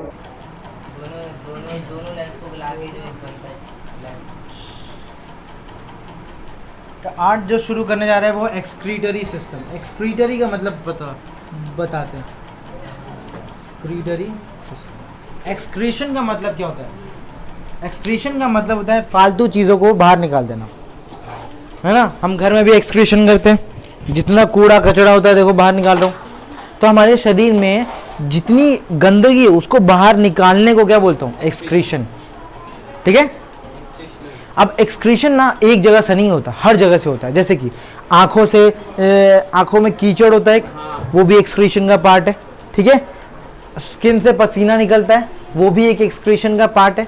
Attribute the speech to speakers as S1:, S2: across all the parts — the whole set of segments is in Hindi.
S1: दोनों दोनों दोनों लेंस को मिला के जो एक बनता है लेंस।
S2: आज जो शुरू करने जा रहे हैं वो एक्सक्रीटरी सिस्टम। एक्सक्रीटरी का मतलब बताते हैं। Excretory system. एक्सक्रीशन का मतलब क्या होता है? एक्सक्रीशन का मतलब होता है फालतू चीज़ों को बाहर निकाल देना, है ना। हम घर में भी एक्सक्रीशन करते हैं, जितना कूड़ा कचरा होता है देखो बाहर निकाल रहा हूँ। तो हमारे शरीर में जितनी गंदगी है उसको बाहर निकालने को क्या बोलता हूँ? एक्सक्रीशन। ठीक है। अब एक्सक्रीशन ना एक जगह से नहीं होता, हर जगह से होता है। जैसे कि आंखों से, आंखों में कीचड़ होता है, वो भी एक्सक्रीशन का पार्ट है। ठीक है। स्किन से पसीना निकलता है, वो भी एक एक्सक्रीशन का पार्ट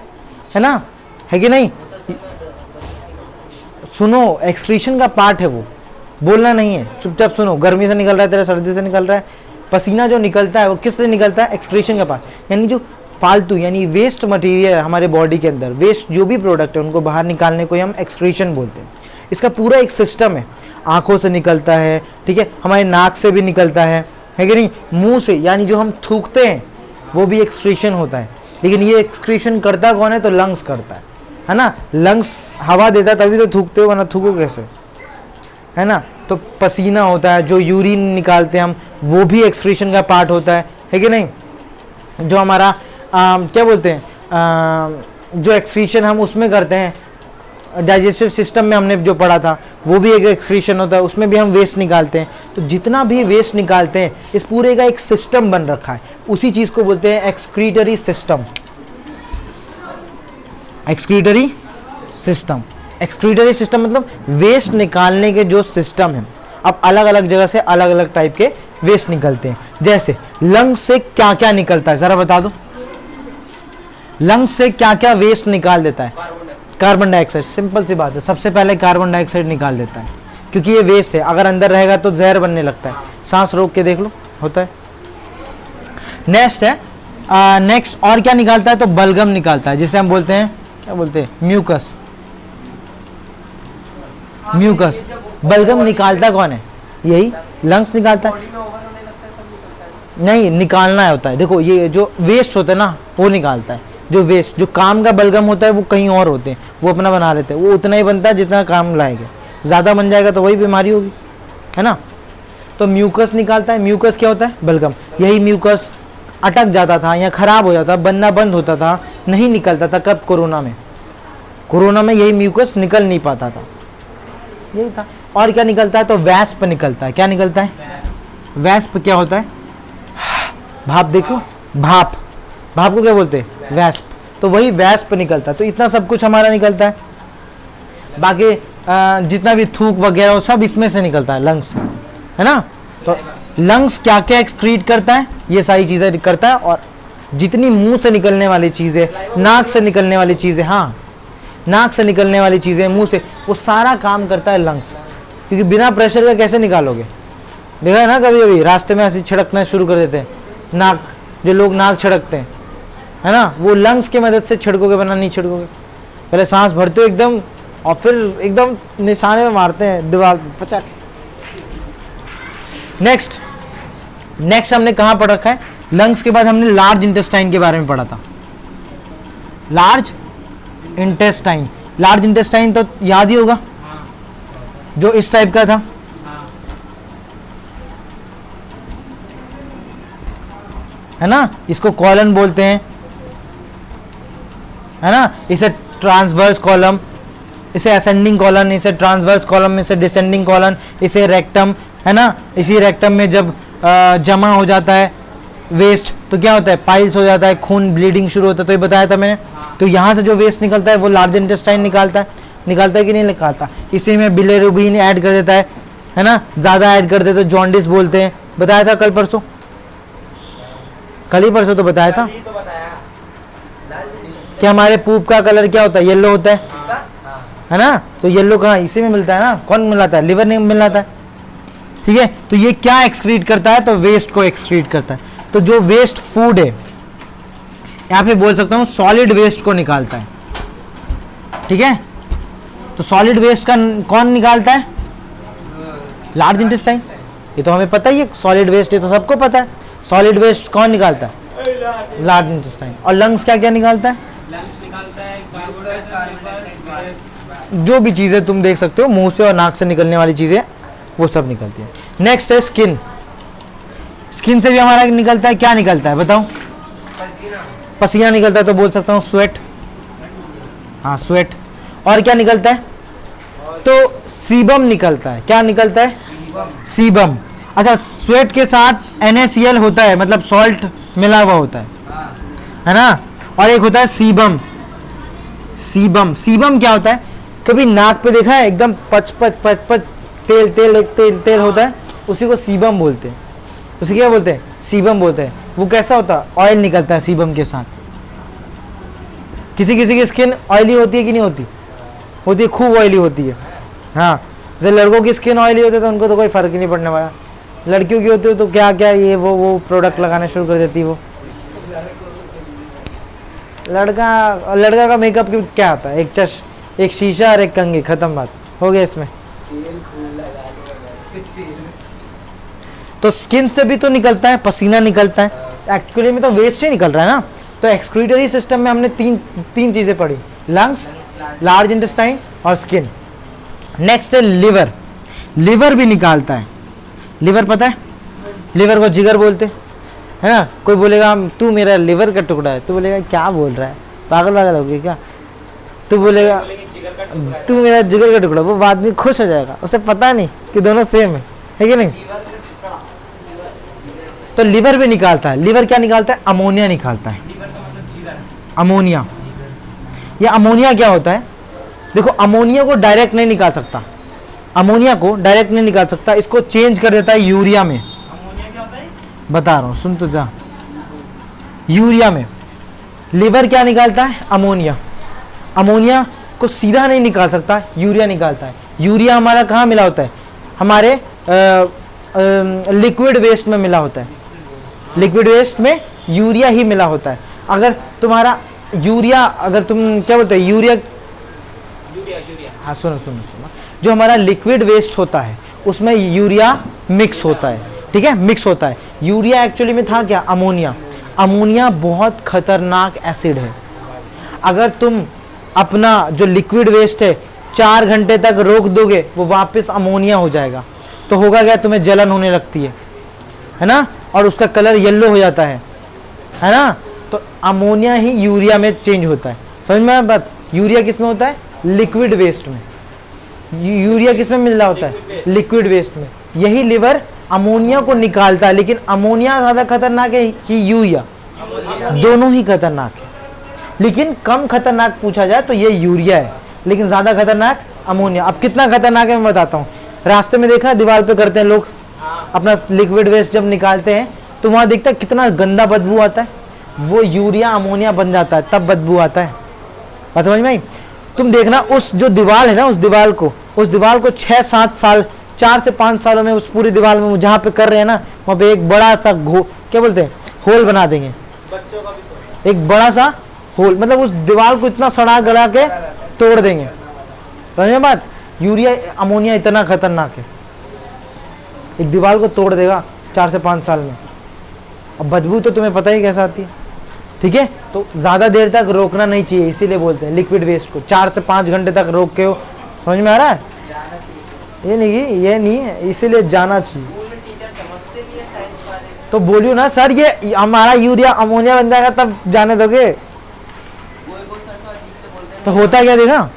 S2: है ना, है कि नहीं? सुनो, एक्सक्रीशन का पार्ट है वो, बोलना नहीं है, चुपचाप सुनो। गर्मी से निकल रहा है तेरा, सर्दी से निकल रहा है, पसीना जो निकलता है वो किस से निकलता है? एक्सक्रीशन का पार्ट। यानी जो फालतू यानी वेस्ट मटेरियल है हमारे बॉडी के अंदर, वेस्ट जो भी प्रोडक्ट है उनको बाहर निकालने को ही हम एक्सक्रीशन बोलते हैं। इसका पूरा एक सिस्टम है। आंखों से निकलता है, ठीक है, हमारे नाक से भी निकलता है कि नहीं? मुंह से, यानी जो हम थूकते हैं वो भी एक्सक्रीशन होता है। लेकिन ये एक्सक्रीशन करता कौन है? तो लंग्स करता है ना। लंग्स हवा देता तभी तो थूकते हो, वरना थूको कैसे, है ना। तो पसीना होता है, जो यूरिन निकालते हैं हम, वो भी एक्सक्रीशन का पार्ट होता है कि नहीं? जो हमारा क्या बोलते हैं, जो एक्सक्रीशन हम उसमें करते हैं, डाइजेस्टिव सिस्टम में हमने जो पढ़ा था, वो भी एक एक्सक्रीशन होता है, उसमें भी हम वेस्ट निकालते हैं। तो जितना भी वेस्ट निकालते हैं, इस पूरे का एक सिस्टम बन रखा है, उसी चीज़ को बोलते हैं excretory system. Excretory system. Excretory system मतलब वेस्ट निकालने के जो सिस्टम है। अब अलग अलग जगह से अलग अलग टाइप के वेस्ट निकलते हैं। जैसे लंग्स से क्या क्या निकलता है, ज़रा बता दो। लंग्स से क्या क्या वेस्ट निकाल देता है? Carbon dioxide. सिंपल सी बात है, सबसे पहले कार्बन डाइऑक्साइड निकाल देता है, क्योंकि ये वेस्ट है, अगर अंदर रहेगा तो जहर बनने लगता है। सांस रोक के देख लो, होता है। नेक्स्ट है, नेक्स्ट और क्या निकालता है? तो बलगम निकालता है, जिसे हम बोलते हैं, क्या बोलते हैं? म्यूकस। म्यूकस। बलगम निकालता कौन है? यही लंग्स निकालता है। नहीं, निकालना होता है। देखो, ये जो वेस्ट होता है ना, वो निकालता है। जो वेस्ट, जो काम का बलगम होता है वो कहीं और होते हैं, वो अपना बना लेते हैं। वो उतना ही बनता है जितना काम लाएगा, ज़्यादा बन जाएगा तो वही बीमारी होगी, है ना। तो म्यूकस निकालता है। म्यूकस क्या होता है? बलगम। यही म्यूकस अटक जाता था या खराब हो जाता, बनना बंद होता था, नहीं निकलता था। कब? कोरोना में। कोरोना में यही म्यूकस निकल नहीं पाता था, यही था। और क्या निकलता है? तो वैस्प निकलता है। क्या निकलता है? वैस्प क्या होता है? भाप। देखो, भाप, भाप को क्या बोलते हैं? वैस्प। तो वही वैस्प निकलता है। तो इतना सब कुछ हमारा निकलता है। बाकी जितना भी थूक वगैरह सब इसमें से निकलता है, लंग्स, है ना। तो लंग्स क्या क्या एक्सक्रीट करता है? ये सारी चीज़ें करता है। और जितनी मुंह से निकलने वाली चीज़ें, नाक से निकलने वाली चीज़ें, हाँ, नाक से निकलने वाली चीज़ें, मुंह से, वो सारा काम करता है लंग्स। क्योंकि बिना प्रेशर का कैसे निकालोगे? देखा है ना, कभी कभी रास्ते में ऐसे छिड़कना शुरू कर देते हैं, नाक, जो लोग नाक छिड़कते हैं, है ना, वो लंग्स की मदद से छिड़कोगे, वरना नहीं छिड़कोगे। पहले सांस भरते हो एकदम, और फिर एकदम निशाने में मारते हैं दीवार पचाक। नेक्स्ट हमने कहाँ पढ़ रखा है? लंग्स के बाद हमने लार्ज इंटेस्टाइन के बारे में पढ़ा था। Large intestine. लार्ज इंटेस्टाइन तो याद ही होगा, जो इस टाइप का था, है ना। इसको कॉलन बोलते हैं, है ना। इसे ट्रांसवर्स कॉलम, इसे असेंडिंग कॉलन, इसे ट्रांसवर्स कॉलम, इसे डिसेंडिंग कॉलन, इसे रेक्टम, है ना। इसी रेक्टम में जब जमा हो जाता है वेस्ट तो क्या होता है? पाइल्स हो जाता है, खून ब्लीडिंग शुरू होता है। तो ये बताया था मैंने। तो यहाँ से जो वेस्ट निकलता है वो लार्ज इंटेस्टाइन निकालता है कि नहीं निकालता? इसी में बिलिरुबिन ऐड कर देता है ना। ज़्यादा ऐड कर देते तो जॉन्डिस बोलते हैं। बताया था कल परसों, कल ही परसों तो बताया था कि हमारे पूप का कलर क्या होता है? येलो होता है ना। तो येलो कहाँ? इसी में मिलता है ना। कौन मिलाता है? लिवर नहीं मिलाता है, ठीक है। तो ये क्या एक्सक्रीट करता है? तो वेस्ट को एक्सक्रीट करता है। तो जो वेस्ट फूड है, यहाँ पे बोल सकता हूँ सॉलिड वेस्ट को निकालता है, ठीक है। तो सॉलिड वेस्ट का कौन निकालता है? Large intestine. ये तो हमें पता ही है, सॉलिड वेस्ट, ये तो सबको पता है। सॉलिड वेस्ट कौन निकालता है? Large intestine. और लंग्स क्या क्या निकालता है? जो भी चीजें तुम देख सकते हो मुंह से और नाक से निकलने वाली चीजें वो सब निकलती है। नेक्स्ट है स्किन। स्किन से भी हमारा निकलता है, क्या निकलता है बताओ? पसीना निकलता है, तो बोल सकता हूँ स्वेट। हाँ स्वेट। और क्या निकलता है? तो सीबम निकलता है। क्या निकलता है? सीबम। अच्छा, स्वेट के साथ NaCl होता है, मतलब सॉल्ट मिला हुआ होता है ना। और एक होता है सीबम। सीबम, सीबम क्या होता है? कभी नाक पे देखा है एकदम पच पच पच पच तेल तेल एक तेल तेल होता है, उसी को सीबम बोलते हैं। उसे क्या बोलते हैं? सीबम बोलते हैं। वो कैसा होता है? ऑयल निकलता है सीबम के साथ। किसी किसी की स्किन ऑयली होती है कि नहीं होती? होती है, खूब ऑयली होती है। हाँ, जैसे लड़कों की स्किन ऑयली होती है तो उनको तो कोई फर्क ही नहीं पड़ने वाला। लड़कियों की होती है तो क्या क्या ये वो प्रोडक्ट लगाना शुरू कर देती है वो। लड़का का मेकअप क्या होता है? एक शीशा और एक कंघी, खत्म बात हो गया इसमें। तो स्किन से भी तो निकलता है, पसीना निकलता है। एक्चुअली में तो वेस्ट ही निकल रहा है ना। तो एक्सक्रीटरी सिस्टम में हमने तीन चीजें पढ़ी, लंग्स, लार्ज इंटेस्टाइन और स्किन। नेक्स्ट है लिवर। लिवर भी निकालता है। लिवर पता है? लिवर को जिगर बोलते है ना। कोई बोलेगा तू मेरा लिवर का टुकड़ा है, तू बोलेगा क्या बोल रहा है, पागल पागल हो गया क्या? तू बोलेगा तू मेरा जिगर का टुकड़ा, वो आदमी खुश हो जाएगा, उसे पता नहीं कि दोनों सेम है कि नहीं। तो लिवर भी निकालता है। लिवर क्या निकालता है? अमोनिया निकालता है। अमोनिया। ये अमोनिया क्या होता है? देखो, अमोनिया को डायरेक्ट नहीं निकाल सकता। अमोनिया को डायरेक्ट नहीं निकाल सकता, इसको चेंज कर देता है यूरिया में।
S3: अमोनिया क्या होता है?
S2: बता रहा हूं, सुन तो जा। यूरिया में लिवर क्या निकालता है? अमोनिया। अमोनिया को सीधा नहीं निकाल सकता, यूरिया निकालता है। यूरिया हमारा कहाँ मिला होता है? हमारे लिक्विड वेस्ट में मिला होता है। लिक्विड वेस्ट में यूरिया ही मिला होता है। अगर तुम्हारा यूरिया, अगर तुम क्या बोलते हैं, यूरिया, हाँ सुनो सुनो सुनो, जो हमारा लिक्विड वेस्ट होता है उसमें यूरिया मिक्स होता है, ठीक है, मिक्स होता है। यूरिया एक्चुअली में था क्या? अमोनिया। अमोनिया बहुत खतरनाक एसिड है। अगर तुम अपना जो लिक्विड वेस्ट है 4 घंटे तक रोक दोगे, वो वापस अमोनिया हो जाएगा। तो होगा क्या? तुम्हें जलन होने लगती है ना, और उसका कलर येलो हो जाता है ना। तो अमोनिया ही यूरिया में चेंज होता है। समझ में आया बात? यूरिया किस में होता है? लिक्विड वेस्ट में। यूरिया किस में मिल रहा होता है? लिक्विड वेस्ट में। यही लिवर अमोनिया को निकालता है, लेकिन अमोनिया ज्यादा खतरनाक है कि यूरिया? दोनों ही खतरनाक है, लेकिन कम खतरनाक पूछा जाए तो ये यूरिया है, लेकिन ज्यादा खतरनाक अमोनिया। अब कितना खतरनाक है मैं बताता हूँ। रास्ते में देखा, दीवार पे करते हैं लोग अपना लिक्विड वेस्ट, जब निकालते हैं तो वहां देखता है कितना गंदा बदबू आता है। वो यूरिया अमोनिया बन जाता है, तब बदबू आता है। बात समझ में आई? तुम देखना, उस जो दीवार है ना, उस दीवार को 6-7 साल, 4 से 5 सालों में उस पूरी दीवार में जहाँ पे कर रहे हैं ना, वहाँ पे एक बड़ा सा क्या बोलते हैं, होल बना देंगे।
S3: बच्चों का भी
S2: एक बड़ा सा होल, मतलब उस दीवार को इतना सड़ा गला के तोड़ देंगे। समझे बात? यूरिया अमोनिया इतना खतरनाक है, एक दीवार को तोड़ देगा 4 से 5 साल में। अब बदबू तो तुम्हें पता ही कैसा आती है, ठीक है। तो ज्यादा देर तक रोकना नहीं चाहिए, इसीलिए बोलते हैं लिक्विड वेस्ट को 4 से 5 घंटे तक रोक के हो। समझ में आ रहा है? ये नहीं है, इसीलिए जाना चाहिए। तो बोलियो ना सर, ये हमारा यूरिया अमोनिया बन जाएगा तब जाने दोगे? तो होता क्या देखा,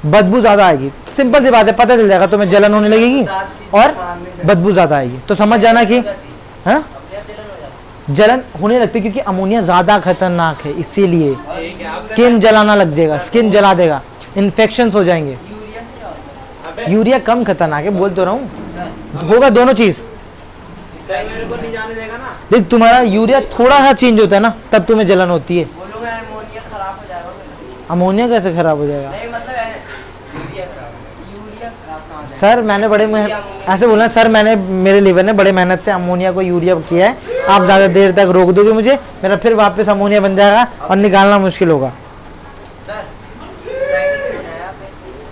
S2: बदबू ज्यादा आएगी। सिंपल सी बात है, पता चल जाएगा तुम्हें, जलन होने लगेगी और बदबू ज्यादा आएगी। तो समझ जाना कि हाँ, जलन होने लगती है क्योंकि अमोनिया ज्यादा खतरनाक है, इसीलिए स्किन जलाना लग जाएगा, स्किन जला देगा, इन्फेक्शन हो जाएंगे। यूरिया कम खतरनाक है, बोल तो रहा हूँ, होगा दोनों चीज।
S3: मेरे को नहीं जाने देगा ना।
S2: देख, तुम्हारा यूरिया थोड़ा सा चेंज होता है ना, तब तुम्हें जलन होती है।
S1: अमोनिया खराब हो जाएगा।
S2: अमोनिया कैसे खराब हो जाएगा?
S1: नहीं मतलब यूरिया खराब कहाँ हो जाएगा?
S2: सर मैंने ऐसे बोलना, सर मैंने, मेरे लीवर ने बड़े मेहनत से अमोनिया को यूरिया किया है, आप ज़्यादा देर तक रोक दोगे मुझे, मेरा फिर वापस अमोनिया बन जाएगा और निकालना मुश्किल होगा।
S1: सर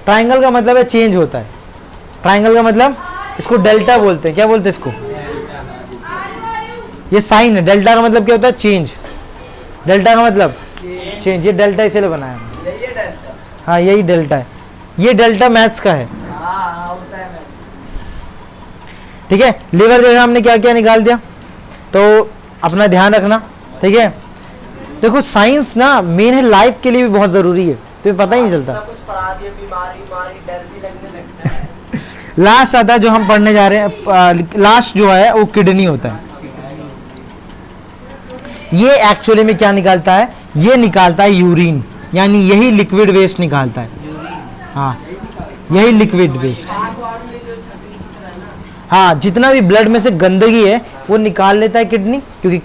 S2: ट्राइंगल का मतलब है चेंज होता है। ट्राइंगल का मतलब, इसको डेल्टा बोलते हैं। क्या बोलते हैं इसको? ये साइन है। डेल्टा का मतलब क्या होता है? चेंज। डेल्टा का मतलब चेंज, ये डेल्टा इसीलिए बनाया हमने।
S1: यही है डेल्टा।
S2: हाँ यही डेल्टा है, ये डेल्टा मैथ्स का है।
S1: हाँ होता है मैच।
S2: ठीक है, लीवर देखा हमने क्या क्या निकाल दिया, तो अपना ध्यान रखना। ठीक है, देखो साइंस ना मेन है, लाइफ के लिए भी बहुत जरूरी है, तुम्हें पता ही नहीं चलता।
S1: कुछ पढ़ा दिया, बीमारी बीमारी डर भी लगने लगता है।
S2: लास्ट आता है जो हम पढ़ने जा रहे हैं, लास्ट जो है वो किडनी होता है। ये एक्चुअली में क्या निकालता है, ये निकालता है यूरिन, यानी यही लिक्विड वेस्ट निकालता है। हाँ यही लिक्विड वेस्ट, हाँ जितना भी ब्लड में से गंदगी है वो निकाल लेता है किडनी, क्योंकि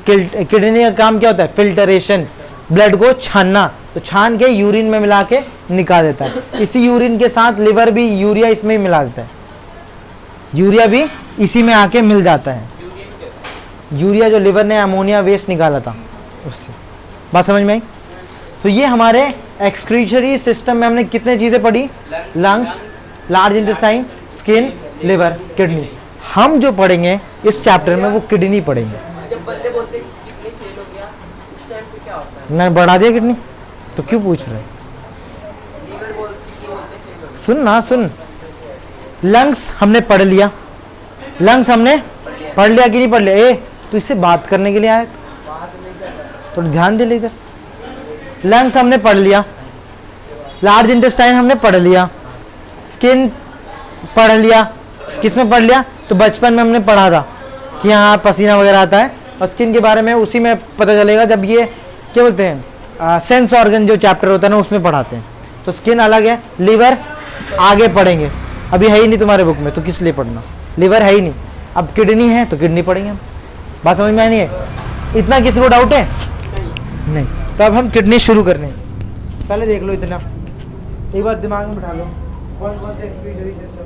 S2: किडनी का काम क्या होता है, फिल्टरेशन, ब्लड को छानना, तो छान के यूरिन में मिला के निकाल देता है। इसी यूरिन के साथ लिवर भी यूरिया इसमें ही मिला देता है, यूरिया भी इसी में आके मिल जाता है। यूरिया जो लिवर ने अमोनिया वेस्ट निकाला था उससे, बात समझ में आई। तो ये हमारे एक्सक्रीटरी सिस्टम में हमने कितने चीज़ें पढ़ी, lungs, large intestine, skin, liver, kidney. हम जो पढ़ेंगे इस चैप्टर में वो किडनी पढ़ेंगे।
S1: जब बल्ले बोलते हैं कि किडनी फेल हो गया, उस टाइम पे क्या होता है?
S2: मैंने बढ़ा दिया किडनी, तो क्यों पूछ रहे हैं?
S1: लीवर बोलते फेल हो गया।
S2: सुन ना सुन, लंग्स हमने पढ़ लिया, लंग्स हमने पढ़ लिया कि नहीं पढ़ लिया? ए तो इससे बात करने के लिए आया तो ध्यान दे ले इधर। लंग्स हमने पढ़ लिया, लार्ज इंटेस्टाइन हमने पढ़ लिया, स्किन पढ़ लिया। किसमें पढ़ लिया? तो बचपन में हमने पढ़ा था कि यहाँ पसीना वगैरह आता है, और स्किन के बारे में उसी में पता चलेगा जब ये क्या बोलते हैं सेंस ऑर्गन जो चैप्टर होता है ना उसमें पढ़ाते हैं। तो स्किन अलग है, लिवर आगे पढ़ेंगे, अभी है ही नहीं तुम्हारे बुक में तो किस लिए पढ़ना, लिवर है ही नहीं। अब किडनी है तो किडनी पढ़ेंगे हम, बात समझ में आई नहीं है? इतना किसी को डाउट है? नहीं, तो अब हम किडनी शुरू करने हैं। पहले देख लो इतना, एक बार दिमाग में बिठा लो कौन कौन से एक्सक्रीटरी सिस्टम है।